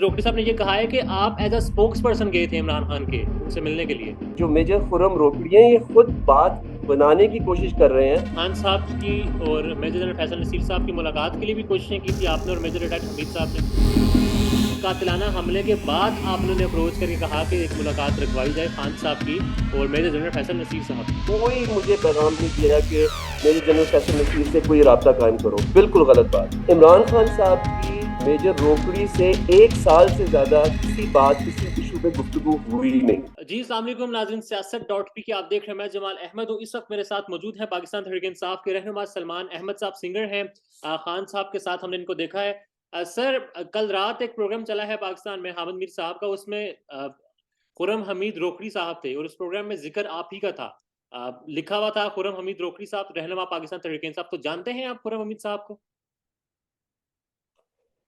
रोकड़ी साहब ने ये कहा है कि आप एज अ स्पोक्स पर्सन गए थे इमरान खान के उनसे मिलने के लिए। जो मेजर खुर्रम रोकड़ी हैं ये खुद बात बनाने की कोशिश कर रहे हैं। खान साहब की और मेजर जनरल फैसल नसीर साहब की मुलाकात के लिए भी कोशिशें की थी आपने और मेजर रिटायर्ड हमीद साहब ने। कातिलाना हमले के बाद आपने उन्हें अप्रोच करके कहा कि एक मुलाकात रखवाई जाए खान साहब की और मेजर जनरल फैसल नसीर साहब की। कोई मुझे पैगाम नहीं दिया कि मेजर जनरल फैसल नसीर से कोई राब्ता कायम करो, बिल्कुल गलत बात। इमरान खान साहब की मेजर रोकड़ी से 1 साल से ज्यादा किसी बात किसी इशू पे गुफ्तगू हुई नहीं। जी अस्सलाम वालेकुम नाज़रीन, सियासत.पी के आप देख रहे हैं। मैं जमाल अहमद हूँ। इस वक्त मेरे साथ मौजूद हैं पाकिस्तान तहरीक इंसाफ के रहनुमा सलमान अहमद साहब, सिंगर हैं। खान साहब के साथ हमने इनको देखा है। सर, कल रात एक प्रोग्राम चला है पाकिस्तान में हामिद मीर साहब का, उसमें खुर्रम हमीद रोकड़ी साहब थे और उस प्रोग्राम में जिक्र आप ही का था। लिखा हुआ था खुर्रम हमीद रोकड़ी साहब रहनुमा पाकिस्तान तहरीक इंसाफ। तो जानते हैं आप खुर्रम हमीद साहब को?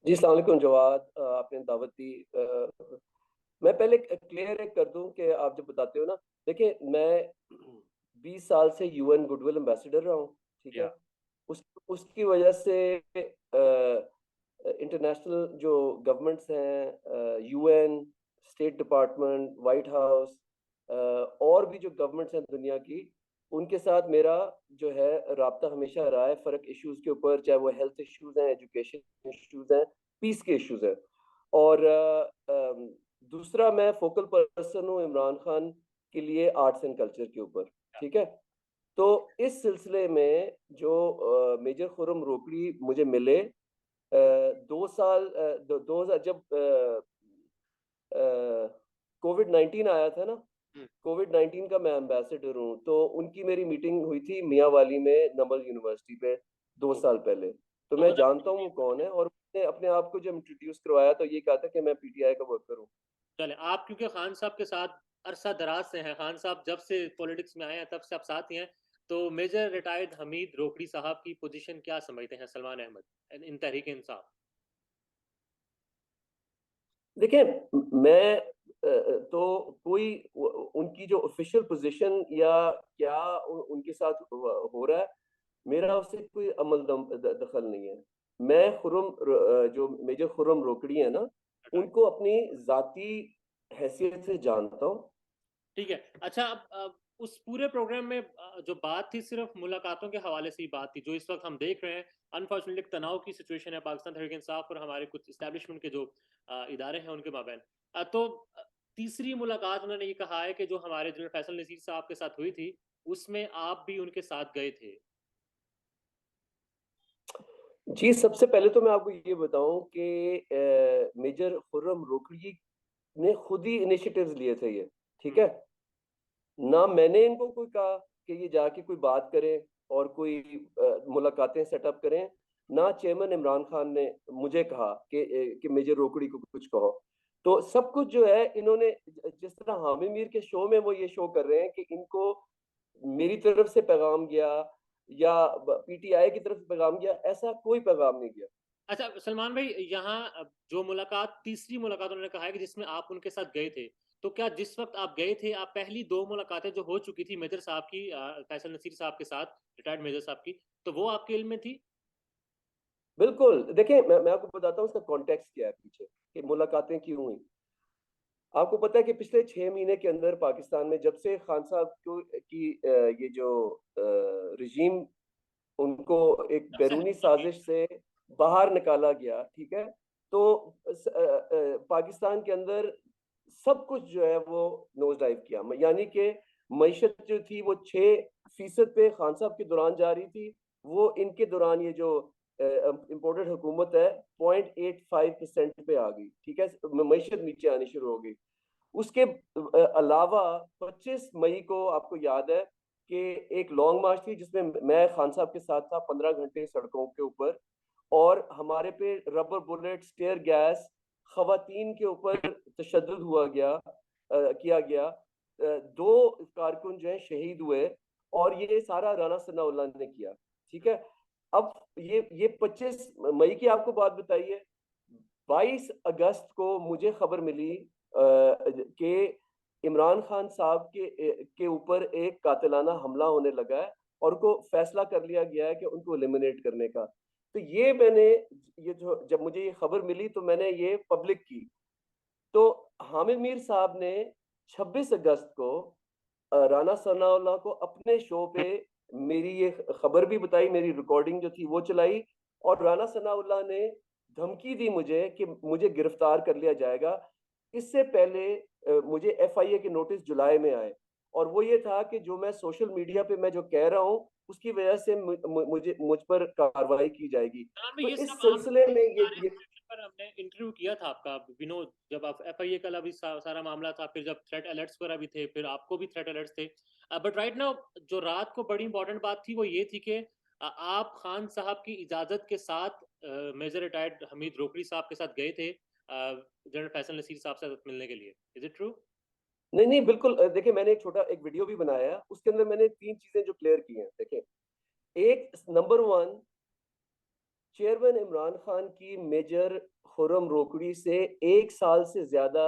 जी अस्सलाम वालेकुम जवाद, आपने दावत दी। मैं पहले क्लियर एक कर दूं कि आप जब बताते हो ना, देखिए मैं 20 साल से यूएन गुडविल एम्बेसडर रहा हूँ, ठीक या है। उसकी वजह से इंटरनेशनल जो गवर्नमेंट्स हैं, UN, state department, white house, और भी जो गवर्नमेंट्स हैं दुनिया की, उनके साथ मेरा जो है राब्ता हमेशा रहा है फ़र्क इश्यूज के ऊपर, चाहे वो हेल्थ इश्यूज हैं, एजुकेशन इश्यूज हैं, पीस के इश्यूज हैं। और दूसरा, मैं फोकल पर्सन हूँ इमरान खान के लिए आर्ट्स एंड कल्चर के ऊपर, ठीक है। तो इस सिलसिले में जो मेजर खुर्रम रोकड़ी मुझे मिले, 2 साल, 2000 जब कोविड 19 आया था ना, कोविड 19 का मैं एम्बेसडर हूँ, तो उनकी मेरी मीटिंग हुई थी मियाँ वाली में नमल यूनिवर्सिटी पे 2 साल पहले। तो मैं जानता हूँ वो कौन है, और मैंने अपने आप को जब इंट्रोड्यूस करवाया तो ये कहा था कि मैं पीटीआई का वर्कर हूँ। चले, आप क्योंकि खान साहब के साथ अरसा दराज से हैं, खान साहब जब से पॉलिटिक्स में आए हैं तब से आप साथ ही हैं, तो मेजर रिटायर्ड हमीद रोकड़ी साहब की पोजीशन क्या समझते हैं सलमान अहमद इन तहरीक इंसाफ? देखिए, मैं तो कोई उनकी जो ऑफिशियल पोजीशन या क्या उनके साथ हो रहा है, मेरा उससे कोई दखल नहीं है। मैं जो मेजर खुर्रम रोकड़ी है ना, उनको अपनी जाती हैसियत से जानता हूँ। ठीक है। अच्छा, अब उस पूरे प्रोग्राम में जो बात थी सिर्फ मुलाकातों के हवाले से ही बात थी, जो इस वक्त हम देख रहे हैं अनफॉर्चुनेटली तनाव की सिचुएशन है पाकिस्तान तहरीक इंसाफ और हमारे कुछ इस्टेब्लिशमेंट के जो इदारे हैं उनके माबैन। तो तीसरी मुलाकात उन्होंने ये कहा है कि जो हमारे जनरल फैसल नसीर साहब के साथ हुई थी उसमें आप भी उनके साथ गए थे। जी, सबसे पहले तो मैं आपको ये बताऊं कि मेजर खुर्रम रोकड़ी ने खुद ही इनिशिएटिव्स लिए थे ये, ठीक है। ना मैंने इनको कोई कहा कि ये जाके कोई बात करें और कोई मुलाकातें सेटअप करें, ना चेयरमैन इमरान खान ने मुझे कहा कि मेजर रोकड़ी को कुछ कहो। तो सब कुछ जो है इन्होंने, जिस तरह हामी मीर के शो में वो ये शो कर रहे हैं कि इनको मेरी तरफ से पैगाम गया या पीटीआई की तरफ से पैगाम गया, ऐसा कोई पैगाम नहीं गया। अच्छा सलमान भाई, यहाँ जो मुलाकात तीसरी मुलाकात उन्होंने कहा है कि जिसमें आप उनके साथ गए थे, तो क्या जिस वक्त आप गए थे आप पहली दो मुलाकातें जो हो चुकी थी मेजर साहब की, फैसल नसीर साहब के साथ, रिटायर्ड मेजर साहब की, तो वो आपके इल्म में थी? बिल्कुल, देखिए मैं आपको बताता हूँ उसका कॉन्टेक्स्ट क्या है पीछे, कि मुलाकातें क्यों हुई। आपको पता है कि पिछले 6 महीने के अंदर पाकिस्तान में जब से खान साहब को की ये जो रिजीम, उनको एक तब से बैरूनी हमला साजिश से बाहर निकाला गया, ठीक है। तो पाकिस्तान के अंदर सब कुछ जो है वो नोज डाइव किया, यानी कि मईशत जो थी वो 6% पे खान साहब के दौरान जा रही थी, वो इनके दौरान ये जो इम्पोर्टेड हुकूमत है 0.85% पे आ गई, ठीक है। मईशत नीचे आनी शुरू हो गई। उसके अलावा 25 मई को आपको याद है कि एक लॉन्ग मार्च थी जिसमें मैं खान साहब के साथ था, 15 घंटे सड़कों के ऊपर, और हमारे पे रबर बुलेट, स्टेयर गैस, खवातीन के ऊपर तशद्दुद किया गया। दो कारकुन जो है शहीद हुए, और ये सारा राना सनाउल्लाह ने किया, ठीक है। अब ये 25 मई की आपको बात बताइए। 22 अगस्त को मुझे खबर मिली कि इमरान खान साहब के ऊपर एक कातिलाना हमला होने लगा है, और उनको फैसला कर लिया गया है कि उनको एलिमिनेट करने का। तो ये मैंने, ये जो जब मुझे ये खबर मिली तो मैंने ये पब्लिक की। तो हामिद मीर साहब ने 26 अगस्त को राना सनाउल्लाह को अपने शो पे मेरी ये खबर भी बताई, मेरी रिकॉर्डिंग जो थी वो चलाई, और राना सनाउल्लाह ने धमकी दी मुझे कि मुझे गिरफ्तार कर लिया जाएगा। इससे पहले मुझे एफआईए के नोटिस जुलाई में आए, और वो ये था कि जो मैं सोशल मीडिया पे मैं जो कह रहा हूँ उसकी वजह से मुझ पर कार्रवाई की जाएगी। सलमान भाई, तो ये इस सब सिलसिले में ये पर हमने इंटरव्यू किया था आपका विनोद, जब आप एफआईए का भी सारा मामला था, फिर जब थ्रेट अलर्ट्स वगैरह भी थे, फिर आपको भी थ्रेट अलर्ट्स थे। बट राइट नाउ जो रात को बड़ी इंपॉर्टेंट बात थी वो ये थी कि आप खान साहब की इजाजत के साथ मेजर रिटायर्ड हमीद रोकड़ी साहब के साथ गए थे जनरल फैसल नसीर साहब से मिलने के लिए। Is it true? नहीं नहीं बिल्कुल, देखिए मैंने एक छोटा एक वीडियो भी बनाया है, उसके अंदर मैंने 3 चीजें जो क्लियर की हैं। देखिए, एक, नंबर 1, चेयरमैन इमरान खान की मेजर खुर्रम रोकड़ी से 1 साल से ज्यादा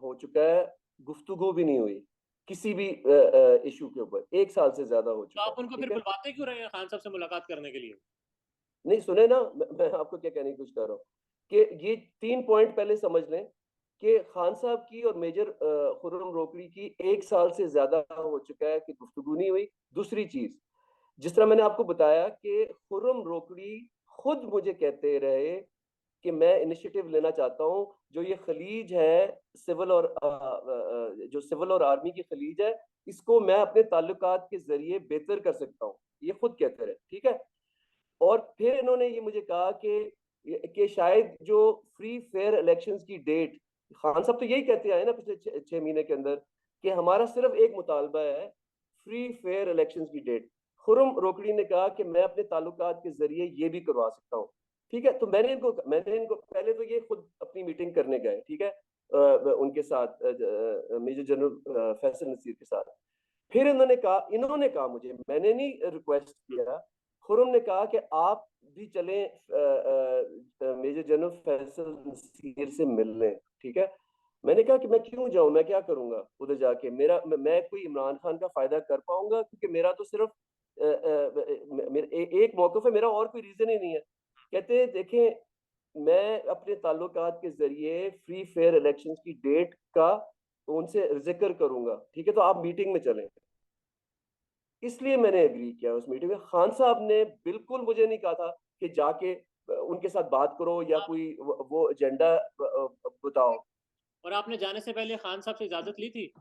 हो चुका है, गुफ्तगू भी नहीं हुई किसी भी इशू के ऊपर, 1 साल से ज्यादा हो तो चुका है, आप उनको फिर ठीक है। बुलवाते क्यों रहे हैं खान साहब से मुलाकात करने के लिए? नहीं सुने ना, मैं आपको क्या कहने की कोशिश कर रहा हूँ कि ये 3 पॉइंट पहले समझ लें कि खान साहब की और मेजर खुर्रम रोकड़ी की 1 साल से ज्यादा हो चुका है कि गुफ्तगू नहीं हुई। दूसरी चीज, जिस तरह मैंने आपको बताया कि खुर्रम रोकड़ी खुद मुझे कहते रहे कि मैं इनिशिएटिव लेना चाहता हूं, जो ये खलीज है सिविल और जो सिविल और आर्मी की खलीज है, इसको मैं अपने ताल्लुकात के जरिए बेहतर कर सकता हूं, ये खुद कहते रहे, ठीक है। और फिर इन्होंने ये मुझे कहा कि शायद जो फ्री फेयर इलेक्शंस की डेट, खान साहब तो यही कहते आए ना पिछले 6 महीने के अंदर कि हमारा सिर्फ एक मुतालबा है, फ्री फेयर इलेक्शंस की डेट। खुर्रम रोकड़ी ने कहा कि मैं अपने ताल्लुकात के जरिए ये भी करवा सकता हूँ, ठीक है। तो मैंने इनको पहले तो ये खुद अपनी मीटिंग करने गए, ठीक है, उनके साथ मेजर जनरल फैसल नसीर के साथ। फिर इन्होंने कहा मुझे, मैंने नहीं रिक्वेस्ट किया, खुर्रम ने कहा कि आप भी चलें मेजर जनरल फैसल नसीर से मिलने, ठीक है। मैंने कहा कि मैं क्यों जाऊं, मैं क्या करूंगा उधर जाके, मैं कोई इमरान खान का फायदा कर पाऊंगा, क्योंकि मेरा तो सिर्फ एक मौकफ है, मेरा और कोई रीजन ही नहीं है। कहते हैं देखें, मैं अपने ताल्लुकात के जरिए फ्री फेयर इलेक्शंस की डेट का उनसे जिक्र करूंगा, ठीक है, तो आप मीटिंग में चलें। इसलिए मैंने एग्री किया उस मीटिंग में। खान साहब ने बिल्कुल मुझे नहीं कहा था कि जाके उनके साथ बात करो या आप कोई वो एजेंडा बताओ। और आपने जाने से पहले खान साहब से इजाजत ली थी?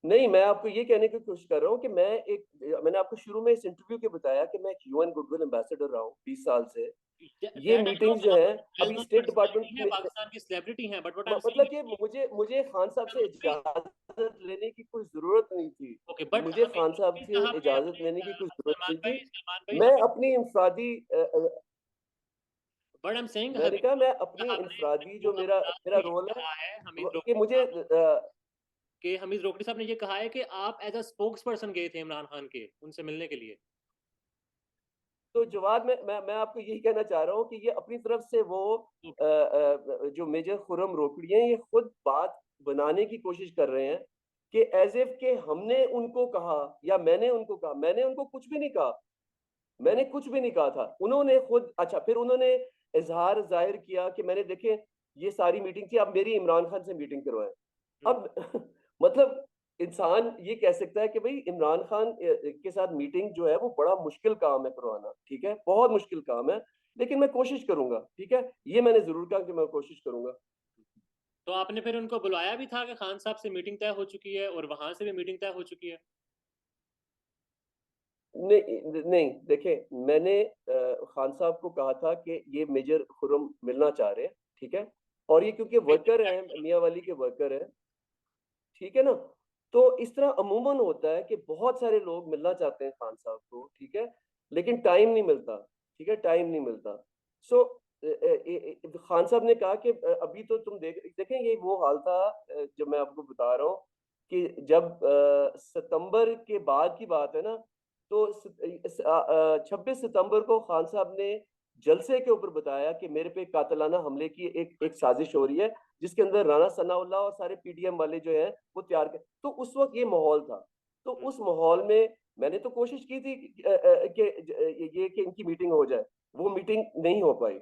नहीं, मैं आपको ये कहने की कोशिश कर रहा हूँ कि मैंने आपको शुरू में इस इंटरव्यू के बताया कि मैं एक यूएन गुडविल एम्बेसडर रहा हूँ 20 साल से। ये दैट आई नो मीटिंग्स जो आप है वेल अभी नोन स्टेट डिपार्टमेंट पर्सनालिटी हैं, पाकिस्तान की सेलिब्रिटी हैं, बट व्हाट आई एम मतलब सेइंग कि मुझे खान साहब से इजाजत लेने की कोई जरूरत नहीं थी। ओके, बट मुझे हमीद खान साहब रोकड़ी से साहब ने इजाजत अपने लेने की कोई जरूरत नहीं थी। सलमान भाई मैं हमीद, अपनी इंफरादी बट आई एम सेइंग मैंने हमीद कहा मैं रोकड़ी अपनी साहब ने इंफरादी जो जो मेरा रात को मेरा ये रोल है कहा है, हमीद कि रोकड़ी मुझे साहब के हमीद रोकड़ी साहब ने ये कहा है कि आप एज अ स्पोक्स पर्सन गए थे इमरान खान के उनसे मिलने के लिए। तो जवाब में मैं आपको यही कहना चाह रहा हूँ कि ये अपनी तरफ से वो जो मेजर खुर्रम रोकड़ी हैं, ये खुद बात बनाने की कोशिश कर रहे हैं कि एज इफ के हमने उनको कहा या मैंने उनको कहा। मैंने उनको कुछ भी नहीं कहा, मैंने कुछ भी नहीं कहा था। उन्होंने खुद, अच्छा, फिर उन्होंने इजहार जाहिर किया कि मैंने, देखे, ये सारी मीटिंग थी, अब मेरी इमरान खान से मीटिंग करवाएं। अब मतलब इंसान ये कह सकता है कि भाई इमरान खान के साथ मीटिंग जो है वो बड़ा मुश्किल काम है करवाना, ठीक है, बहुत मुश्किल काम है, लेकिन मैं कोशिश करूंगा, ठीक है, ये मैंने जरूर कहा कि मैं कोशिश करूंगा। तो आपने फिर उनको बुलाया भी था कि खान साहब से मीटिंग तय हो चुकी है और वहां से भी मीटिंग तय हो चुकी है? नहीं नहीं, देखे, मैंने खान साहब को कहा था कि ये मेजर खुर्रम मिलना चाह रहे हैं, ठीक है, और ये क्योंकि वर्कर हैं, मियाँ वाली के वर्कर हैं, ठीक है ना। तो इस तरह अमूमन होता है कि बहुत सारे लोग मिलना चाहते हैं खान साहब को, ठीक है, लेकिन टाइम नहीं मिलता, ठीक है, टाइम नहीं मिलता। सो खान साहब ने कहा कि अभी तो तुम देखें, ये वो हाल था जो मैं आपको बता रहा हूँ कि जब सितंबर के बाद की बात है ना, तो 26 सितंबर को खान साहब ने जलसे के ऊपर बताया कि मेरे पे कातलाना हमले की एक साजिश हो रही है, जिसके अंदर राना सनाउल्लाह और सारे पीडीएम वाले जो हैं वो तैयार कर। तो उस वक्त ये माहौल था। तो उस माहौल में मैंने तो कोशिश की थी कि ये कि इनकी मीटिंग हो जाए, वो मीटिंग नहीं हो पाई।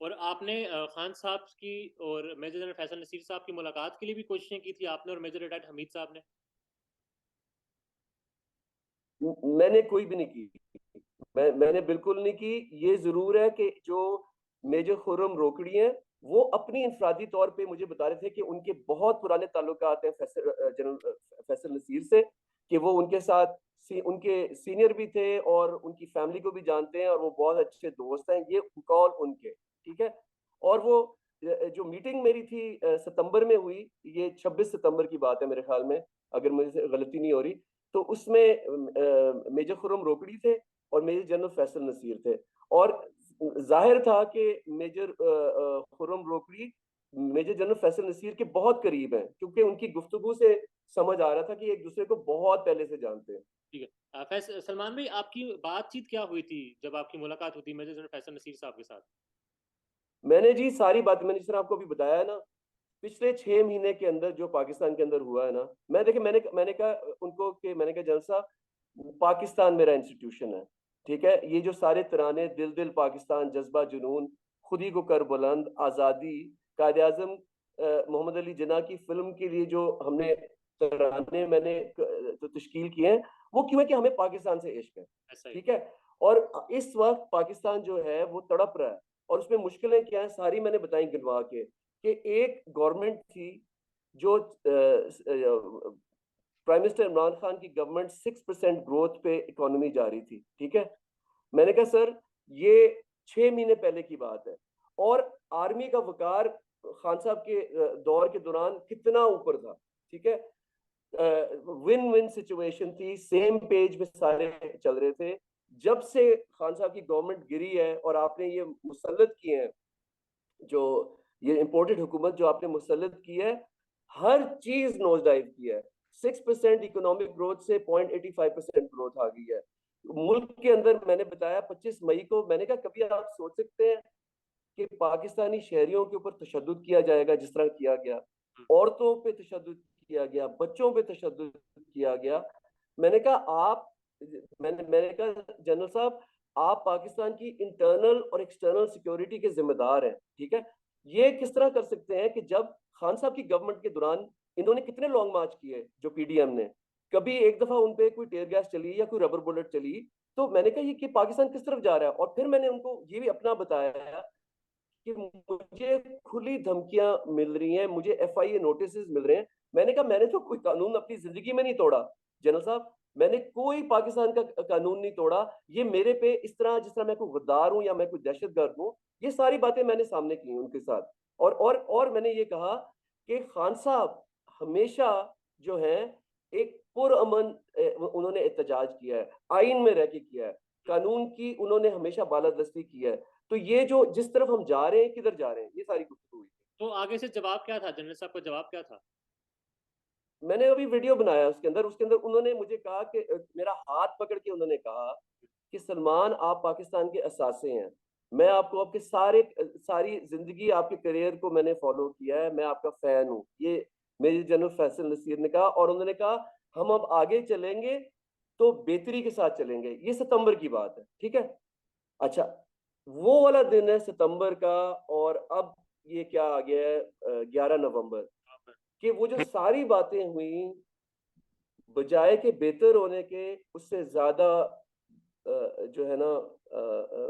और आपने खान साहब की और मेजर जनरल फैसल नसीर साहब की मुलाकात के लिए भी कोशिशें की थी आपने और मेजर रिटायर्ड हमीद साहब ने? मैंने कोई भी नहीं की। मैंने बिल्कुल नहीं की। ये जरूर है कि जो मेजर खुर्रम रोकड़ी हैं, वो अपनी इंफरादी तौर पे मुझे बता रहे थे कि उनके बहुत पुराने ताल्लुकात हैं जनरल फैसल नसीर से, कि वो उनके साथ उनके सीनियर भी थे और उनकी फैमिली को भी जानते हैं और वो बहुत अच्छे दोस्त हैं। ये कॉल उनके, ठीक है। और वो जो मीटिंग मेरी थी सितंबर में हुई, ये 26 सितंबर की बात है मेरे ख्याल में, अगर मुझे गलती नहीं हो रही, तो उसमें मेजर खुर्रम रोकड़ी थे और मेजर जनरल फैसल नसीर थे। और जाहिर था कि major Khurram रोकड़ी major general Faisal Naseer के बहुत करीब हैं, क्योंकि उनकी गुफ्तगू से समझ आ रहा था कि एक दूसरे को बहुत पहले से जानते हैं। ठीक है। सलमान भाई, आपकी बातचीत क्या हुई थी जब आपकी मुलाकात हुई थी मेजर जनरल फैसल नसीर साहब के साथ? मैंने जी सारी बात, मैंने जिस तरह आपको अभी बताया है ना, पिछले 6 महीने के अंदर जो पाकिस्तान के अंदर हुआ है ना, मैं देखिए, मैंने कहा उनको कि मैंने कहा, जलसा, पाकिस्तान मेरा इंस्टीट्यूशन है, ठीक है। ये जो सारे तराने, दिल दिल पाकिस्तान, जज्बा जुनून, खुदी को कर बुलंद, आज़ादी, कायद आज़म मोहम्मद अली जिन्ना की फिल्म के लिए जो हमने तराने मैंने जो तश्कील किए हैं, वो क्यों है कि हमें पाकिस्तान से इश्क है, ऐसा ही। ठीक है। और इस वक्त पाकिस्तान जो है वो तड़प रहा है, और उसमें मुश्किलें क्या है सारी मैंने बताई गिनवा के, कि एक गवर्नमेंट थी जो प्राइम मिनिस्टर इमरान खान की गवर्नमेंट 6% ग्रोथ पे इकोनॉमी जा रही थी, ठीक है। मैंने कहा सर, ये 6 महीने पहले की बात है, और आर्मी का वकार खान साहब के दौर के दौरान कितना ऊपर था, ठीक है। विन विन सिचुएशन थी, सेम पेज पे सारे चल रहे थे। जब से खान साहब की गवर्नमेंट गिरी है और आपने ये मुसल्लत किए हैं, जो ये इम्पोर्टेड हुकूमत जो आपने मुसल्लत की है, हर चीज नोज डाइव की है। 6% इकोनॉमिक ग्रोथ से 0.85% ग्रोथ आ गई है मुल्क के अंदर। मैंने बताया 25 मई को, मैंने कहा कभी आप सोच सकते हैं कि पाकिस्तानी शहरियों के ऊपर तशद्दुद किया जाएगा जिस तरह किया गया, औरतों पे तशद्दुद किया गया, बच्चों पे तशद्दुद किया गया। मैंने कहा आप मैंने कहा जनरल साहब, आप पाकिस्तान की इंटरनल और एक्सटर्नल सिक्योरिटी के जिम्मेदार हैं, ठीक है। ये किस तरह कर सकते हैं कि जब खान साहब की गवर्नमेंट के दौरान इन्होंने कितने लॉन्ग मार्च किए जो पीडीएम ने, कभी एक दफा उन पे कोई टेयर गैस चली या कोई रबर बुलेट चली, तो मैंने कहा ये कि पाकिस्तान किस तरफ जा रहा है। और फिर मैंने उनको ये भी अपना बताया कि मुझे खुली धमकियां मिल रही हैं, मुझे एफआईए नोटिस मिल रहे हैं। मैंने कहा मैंने तो कोई कानून अपनी जिंदगी में नहीं तोड़ा जनरल साहब, मैंने कोई पाकिस्तान का कानून नहीं तोड़ा। ये मेरे पे इस तरह, जिस तरह मैं कोई गद्दार हूं या मैं कोई दहशतगर्द हूं, ये सारी बातें मैंने सामने की उनके साथ। और मैंने ये कहा कि खान साहब हमेशा जो है एक पुरअमन उन्होंने एहतजाज किया है, आइन में रह के किया है, कानून की उन्होंने हमेशा बालादस्ती की है। तो ये जो जिस तरफ हम जा रहे हैं, किधर जा रहे हैं, ये सारी गुफ्तगू हुई। तो आगे से जवाब क्या था, जनरल साहब का जवाब क्या था? मैंने अभी वीडियो बनाया, उसके अंदर उन्होंने मुझे कहा कि मेरा हाथ पकड़ के उन्होंने कहा कि सलमान, आप पाकिस्तान के असासे हैं। मैं आपको आपके सारी जिंदगी आपके करियर को मैंने फॉलो किया है, मैं आपका फैन हूँ। ये मेजर जनरल फैसल नसीर ने कहा, और उन्होंने कहा हम अब आगे चलेंगे तो बेहतरी के साथ चलेंगे। ये सितंबर की बात है, ठीक है। अच्छा, वो वाला दिन है सितंबर का, और अब ये क्या आ गया है 11 नवंबर, कि वो जो सारी बातें हुई, बजाय के बेहतर होने के, उससे ज्यादा जो है ना,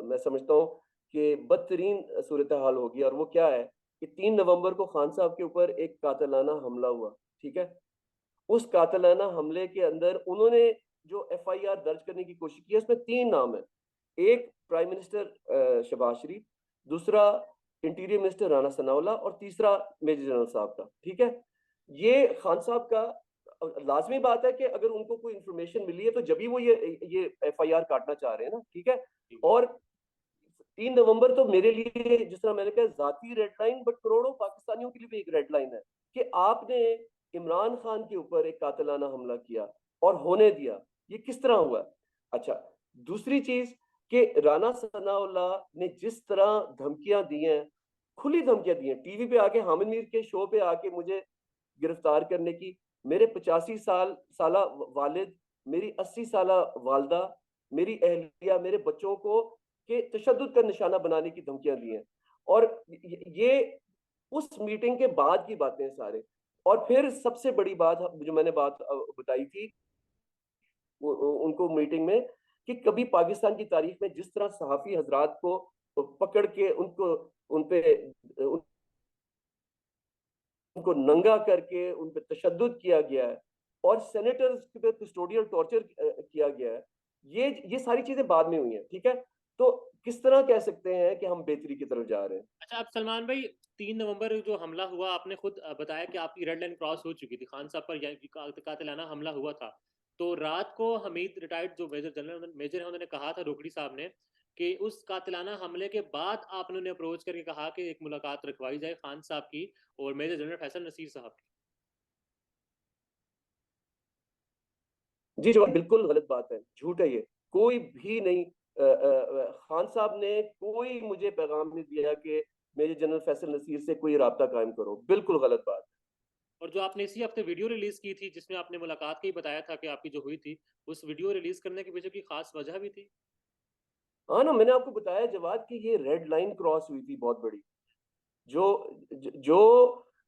मैं समझता हूँ कि बदतरीन सूरत हाल होगी। और वो क्या है कि 3 नवंबर को खान साहब के ऊपर एक कातलाना हमला हुआ, ठीक है। उस कातलाना हमले के अंदर उन्होंने जो एफआईआर दर्ज करने की कोशिश की है, उसमें 3 नाम है। एक प्राइम मिनिस्टर शहबाज शरीफ, दूसरा इंटीरियर मिनिस्टर राना सनाउल्लाह, और तीसरा मेजर जनरल साहब का, ठीक है। ये खान साहब का लाजमी बात है कि अगर उनको कोई इंफॉर्मेशन मिली है तो जब भी वो ये एफआईआर काटना चाह रहे हैं ना, ठीक है। और 3 नवंबर तो मेरे लिए, जिस तरह मैंने कहा, जाती रेड लाइन, बट करोड़ों पाकिस्तानियों के लिए भी एक रेड लाइन है कि आपने इमरान खान के ऊपर एक कातिलाना हमला किया और होने दिया। ये किस तरह हुआ? अच्छा, दूसरी चीज कि राना सनाउल्लाह ने जिस तरह धमकियां दी हैं, खुली धमकियां दी हैं, टीवी पे आके, हामिद मीर के शो पे आके मुझे गिरफ्तार करने की, मेरे 85 साला वालिद, मेरी 80 साला वालदा, मेरी अहलिया, मेरे बच्चों को के तशद्दुद का निशाना बनाने की धमकियां दी हैं। और ये उस मीटिंग के बाद की बातें सारे। और फिर सबसे बड़ी बात जो मैंने बात बताई थी उनको मीटिंग में, कि कभी पाकिस्तान की तारीख में जिस तरह सहाफी हजरात को पकड़ के उनको नंगा करके उन पे तशद्दुद किया गया है और सेनेटर्स पे कस्टोडियल टॉर्चर किया गया है, ये सारी चीजें बाद में हुई हैं, ठीक है। तो किस तरह कह सकते हैं कि हम बेहतरी की तरफ जा रहे हैं? अच्छा, आप सलमान भाई, 3 नवंबर जो हमला हुआ, आपने खुद बताया कि आपकी रेड लाइन क्रॉस हो चुकी थी, खान साहब पर कातिलाना हमला हुआ था। तो रात को हमीद रिटायर्ड जो मेजर है उन्होंने कहा था, रोकड़ी साहब ने, कि उस कातिलाना हमले के बाद आपने उन्हें अप्रोच करके कहा कि एक मुलाकात रखवाई जाए खान साहब की और मेजर जनरल फैसल नसीर साहब की। जी जो बिल्कुल गलत बात है, झूठ है ये, कोई भी नहीं। खान साहब ने कोई मुझे पैगाम नहीं दिया कि मेजर जनरल फैसल नसीर से कोई राब्ता कायम करो, बिल्कुल गलत बात। और जो आपने इसी हफ्ते वीडियो रिलीज की थी जिसमें आपने मुलाकात का ही बताया था कि आपकी जो हुई थी, उस वीडियो रिलीज करने के पीछे की खास वजह भी थी? हाँ ना, मैंने आपको बताया जवाब कि ये रेड लाइन क्रॉस हुई थी बहुत बड़ी। जो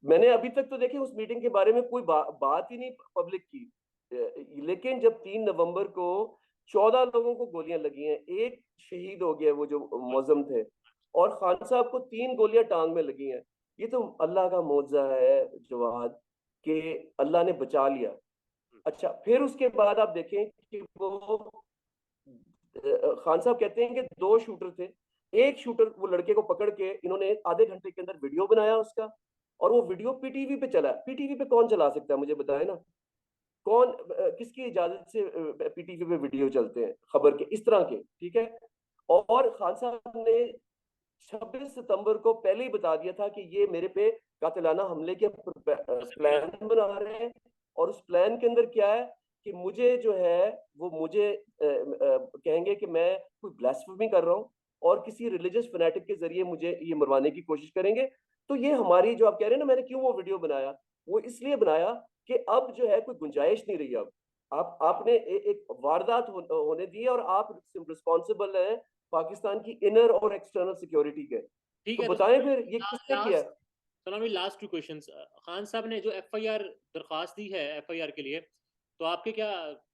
मैंने अभी तक तो देखे उस मीटिंग के बारे में कोई बात ही नहीं पब्लिक की। लेकिन जब 3 नवंबर को 14 लोगों को गोलियां लगी हैं, एक शहीद हो गया वो जो मौजम थे, और खान साहब को 3 गोलियां टांग में लगी हैं, ये तो अल्लाह का मौजज़ा है जवाद, कि अल्लाह ने बचा लिया। अच्छा, फिर उसके बाद आप देखें कि वो खान साहब कहते हैं कि 2 शूटर थे। एक शूटर वो लड़के को पकड़ के इन्होंने आधे घंटे के अंदर वीडियो बनाया उसका, और वो वीडियो पीटीवी पे चला। पीटीवी पे कौन चला सकता है, मुझे बताए ना। कौन किसकी इजाजत से पीटीवी पे वीडियो चलते हैं खबर के इस तरह के, ठीक है। और खान साहब ने 26 सितंबर को पहले ही बता दिया था कि ये मेरे पे कातिलाना हमले के प्लान बना रहे हैं। और उस प्लान के अंदर क्या है कि मुझे जो है वो मुझे कहेंगे कि मैं कोई ब्लास्फेमी कर रहा हूँ, और किसी रिलीजियस फैनेटिक के जरिए मुझे ये मरवाने की कोशिश करेंगे। तो ये हमारी जो आप कह रहे हैं ना, मैंने क्यों वो वीडियो बनाया, वो इसलिए बनाया कि अब जो है कोई गुंजाइश नहीं रही। अब आपने एक वारदात होने दी है, और आप रिस्पॉन्सिबल हैं पाकिस्तान की इनर और एक्सटर्नल सिक्योरिटी के। ठीक तो है, तो बताएं फिर ये किसने किया लास्ट है? सलाम भाई, लास्ट 2 क्वेश्चंस। खान साहब ने जो एफआईआर दरखास्त दी है एफआईआर के लिए, तो आपके क्या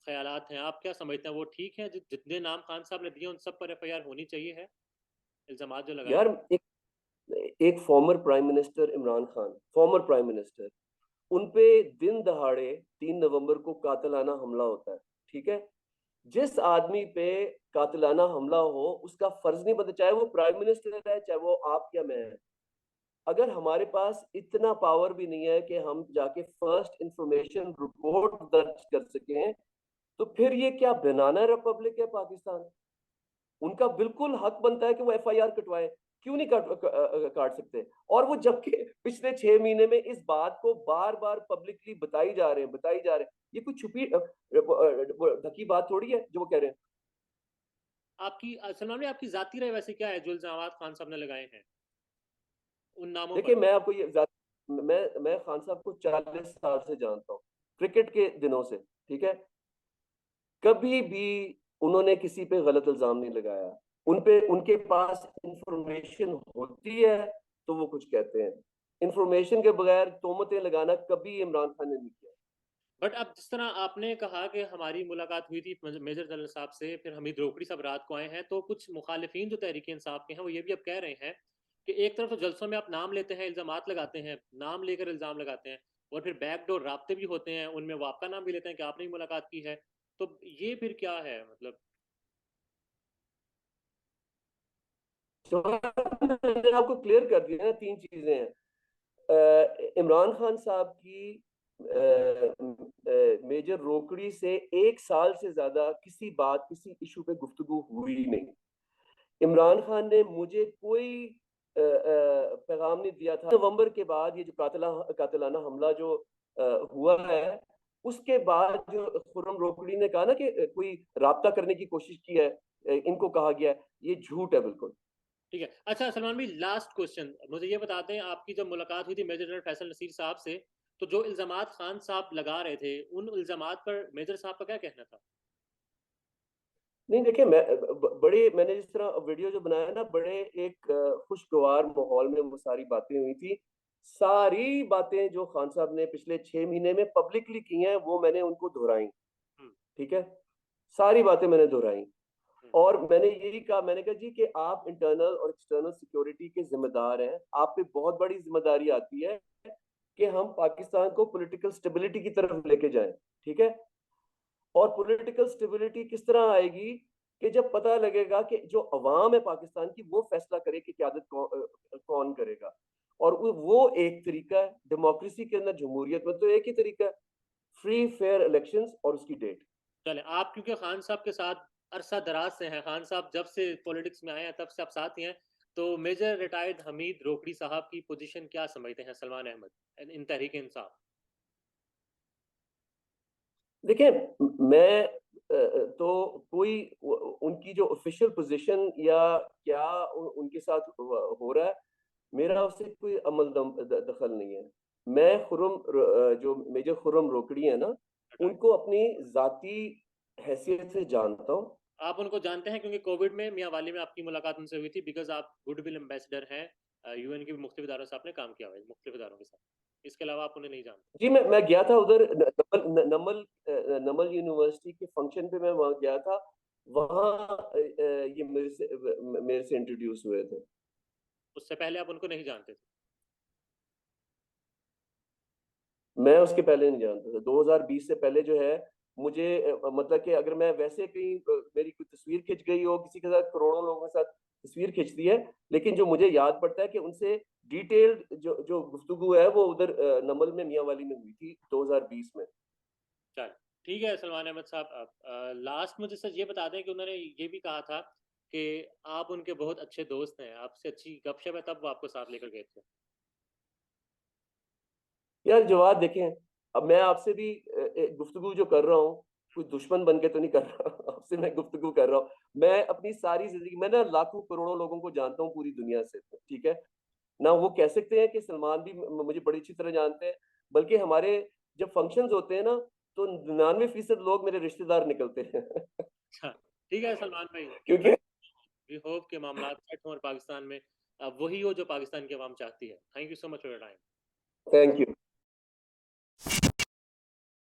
ख्यालात हैं? आप क्या समझते हैं वो ठीक है? जितने नाम खान साहब ने दिए उन सब पर एफआईआर होनी चाहिए है, इल्जामात जो लगाए? यार, एक एक former prime minister Imran Khan, former prime minister, उन पे दिन दहाड़े 3 नवंबर को कातिलाना हमला होता है, ठीक है। जिस आदमी पे कातिलाना हमला हो उसका फर्ज नहीं बनता, चाहे वो प्राइम मिनिस्टर है, चाहे वो आप या मैं है। अगर हमारे पास इतना पावर भी नहीं है कि हम जाके फर्स्ट इंफॉर्मेशन रिपोर्ट दर्ज कर सकें, तो फिर ये क्या बनाना रिपब्लिक है पाकिस्तान? उनका बिल्कुल हक बनता है कि वो एफआईआर कटवाए। क्यों नहीं काट सकते? और वो जबकि पिछले 6 महीने में इस बात को बार बार पब्लिकली बताई जा रहे हैं। ये कोई छुपी ढकी बात थोड़ी है जो वो कह रहे हैं। आपकी सलमान भाई, आपकी जाती राय वैसे क्या है जो इल्जामात खान साहब ने लगाए हैं उन नामों देखिए, पर? मैं आपको मैं खान साहब को 40 साल से जानता हूँ, क्रिकेट के दिनों से, ठीक है। कभी भी उन्होंने किसी पे गलत इल्जाम नहीं लगाया। उनके पास इंफॉर्मेशन होती है तो वो कुछ कहते हैं। इंफॉर्मेशन के बगैर तोहमतें लगाना कभी इमरान खान ने नहीं किया। बट अब जिस तरह आपने कहा कि हमारी मुलाकात हुई थी मेजर जनरल साहब से, फिर हमीद रोकड़ी साहब रात को आए हैं, तो कुछ मुखालिफिन जो तहरीक इंसाफ के हैं वो ये भी अब कह रहे हैं कि एक तरफ तो जलसों में आप नाम लेते हैं, इल्जामात लगाते हैं, नाम लेकर इल्जाम लगाते हैं, और फिर बैकडोर राब्ते भी होते हैं, उनमें वो आपका नाम भी लेते हैं कि आपने ही मुलाकात की है। तो ये फिर क्या है मतलब? तो मैंने आपको क्लियर कर दिया ना, 3 चीजें हैं। इमरान खान साहब की मेजर रोकड़ी से 1 साल से ज्यादा किसी इशू पे गुफ्तगू हुई नहीं। इमरान खान ने मुझे कोई पैगाम नहीं दिया था। नवंबर के बाद ये जो कातिलाना हमला जो हुआ है, उसके बाद जो खुर्रम रोकड़ी ने कहा ना कि कोई राब्ता करने की कोशिश की है, इनको कहा गया है, ये झूठ है बिल्कुल। ठीक है। अच्छा सलमान भाई, लास्ट क्वेश्चन मुझे ये बताते हैं, आपकी जब मुलाकात हुई थी मेजर जनरल फैसल नसीर साहब से, तो जो इल्जामात खान साहब लगा रहे थे उन इल्जामात पर मेजर साहब का क्या कहना था? नहीं देखिए, बड़े मैंने जिस तरह वीडियो जो बनाया ना, बड़े एक खुशगवार माहौल में वो सारी बातें हुई थी। सारी बातें जो खान साहब ने पिछले 6 महीने में पब्लिकली की हैं, वो मैंने उनको दोहराई। हम्म, ठीक है, सारी बातें मैंने दोहराई। हम्म, और मैंने यही कहा, मैंने कहा जी कि आप इंटरनल और एक्सटर्नल सिक्योरिटी के जिम्मेदार हैं। आप पे बहुत बड़ी जिम्मेदारी आती है कि हम पाकिस्तान को पॉलिटिकल स्टेबिलिटी की तरफ लेके जाएं। ठीक है, और पॉलिटिकल स्टेबिलिटी किस तरह आएगी कि जब पता लगेगा कि जो अवाम है पाकिस्तान की, वो फैसला करे कि क्यादत कौन करेगा। और वो एक तरीका है डेमोक्रेसी के अंदर, जमहूरियत में तो एक ही तरीका है, फ्री फेयर इलेक्शंस और उसकी डेट। चले आप क्योंकि खान साहब के साथ अरसा दराज से हैं, खान साहब जब से पॉलिटिक्स में आए हैं तब से आप साथ ही हैं, तो मेजर रिटायर्ड हमीद रोकड़ी साहब की पोजीशन क्या समझते हैं सलमान अहमद इन तहरीक इंसाफ? देखिए, मैं तो कोई उनकी जो ऑफिशियल पोजीशन या क्या उनके साथ हो रहा है, मेरा उससे कोई दखल नहीं है। मैं जो मेजर खुर्रम रोकड़ी है ना, रिटायर्ड, उनको अपनी जाती हैसियत से जानता हूँ। आप उनको जानते हैं क्योंकि कोविड में मियाँ वाली में आपकी मुलाकात उनसे हुई थी, बिकॉज आप गुडविल एम्बेसडर हैं, यूएन के भी मुख्तलिफ इदारों से आपने काम किया हुआ है, मुख्तलिफ इदारों के साथ। इसके अलावा आप उन्हें नहीं जानते? जी, मैं गया था उधर, नमल यूनिवर्सिटी के फंक्शन पे मैं वहाँ गया था। वहाँ ये मेरे से इंट्रोड्यूस हुए थे। उससे पहले आप उनको नहीं जानते थे? मैं उसके पहले नहीं जानता था। 2020 से पहले जो है, मुझे मतलब कि अगर मैं वैसे कहीं मेरी कोई तस्वीर खिंच गई हो किसी के साथ, करोड़ों लोगों के साथ तस्वीर खिंचती है, लेकिन जो मुझे याद पड़ता है कि उनसे डिटेल्ड जो जो गुफ्तगू है वो उधर नमल में मियाँ वाली में हुई थी 2020 में। चल ठीक है सलमान अहमद साहब, आप लास्ट मुझे सच ये बता दें कि उन्होंने ये भी कहा था कि आप उनके बहुत अच्छे दोस्त हैं, आपसे अच्छी गपशप है, तब वो आपको साथ लेकर गए थे। यार जवाब देखें, अब मैं आपसे भी गुफ्तगू जो कर रहा हूँ, कोई दुश्मन बन के तो नहीं कर रहा आपसे मैं गुफ्तगू कर रहा हूँ। मैं अपनी सारी जिंदगी, मैं ना लाखों करोड़ों लोगों को जानता हूँ पूरी दुनिया से। ठीक है ना, वो कह सकते हैं कि सलमान भी मुझे बड़ी अच्छी तरह जानते हैं। बल्कि हमारे जब फंक्शंस होते हैं ना, तो 99% लोग मेरे रिश्तेदार निकलते हैं अच्छा ठीक है सलमान भाई, क्योंकि वी होप के मामला सेट हों और पाकिस्तान में वही हो जो पाकिस्तान की आवाम चाहती है। Thank you so much for your time. Thank you.